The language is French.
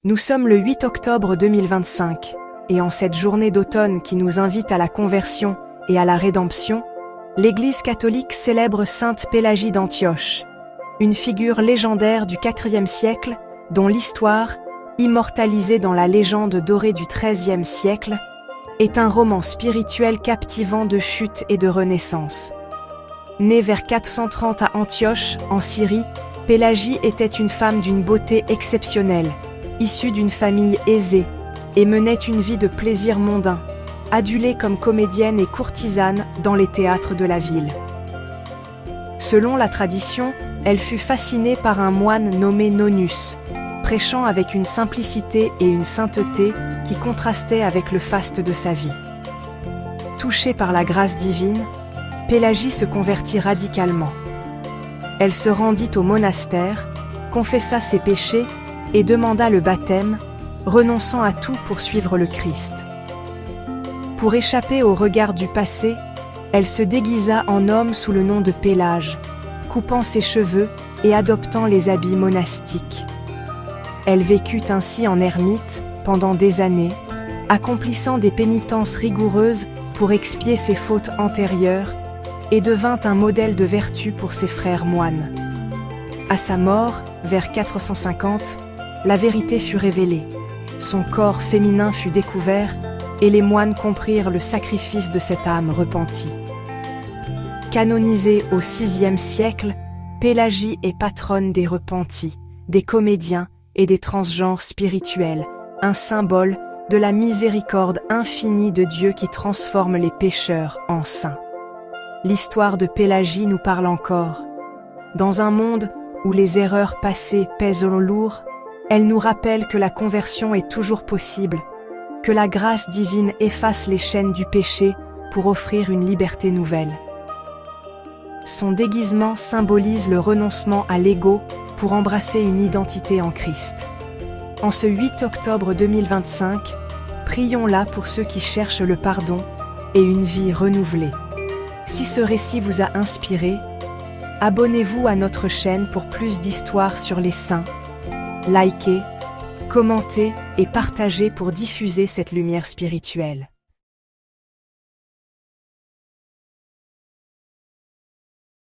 Nous sommes le 8 octobre 2025, et en cette journée d'automne qui nous invite à la conversion et à la rédemption, l'Église catholique célèbre Sainte Pélagie d'Antioche, une figure légendaire du IVe siècle dont l'histoire, immortalisée dans la légende dorée du XIIIe siècle, est un roman spirituel captivant de chute et de renaissance. Née vers 430 à Antioche, en Syrie, Pélagie était une femme d'une beauté exceptionnelle, issue d'une famille aisée, et menait une vie de plaisir mondain, adulée comme comédienne et courtisane dans les théâtres de la ville. Selon la tradition, elle fut fascinée par un moine nommé Nonnus, prêchant avec une simplicité et une sainteté qui contrastaient avec le faste de sa vie. Touchée par la grâce divine, Pélagie se convertit radicalement. Elle se rendit au monastère, confessa ses péchés et demanda le baptême, renonçant à tout pour suivre le Christ. Pour échapper au regard du passé, elle se déguisa en homme sous le nom de Pélage, coupant ses cheveux et adoptant les habits monastiques. Elle vécut ainsi en ermite pendant des années, accomplissant des pénitences rigoureuses pour expier ses fautes antérieures et devint un modèle de vertu pour ses frères moines. À sa mort, vers 450, la vérité fut révélée. Son corps féminin fut découvert et les moines comprirent le sacrifice de cette âme repentie. Canonisée au VIe siècle, Pélagie est patronne des repentis, des comédiens et des transgenres spirituels, un symbole de la miséricorde infinie de Dieu qui transforme les pécheurs en saints. L'histoire de Pélagie nous parle encore. Dans un monde où les erreurs passées pèsent lourd, elle nous rappelle que la conversion est toujours possible, que la grâce divine efface les chaînes du péché pour offrir une liberté nouvelle. Son déguisement symbolise le renoncement à l'ego pour embrasser une identité en Christ. En ce 8 octobre 2025, prions-la pour ceux qui cherchent le pardon et une vie renouvelée. Si ce récit vous a inspiré, abonnez-vous à notre chaîne pour plus d'histoires sur les saints. Likez, commentez et partagez pour diffuser cette lumière spirituelle.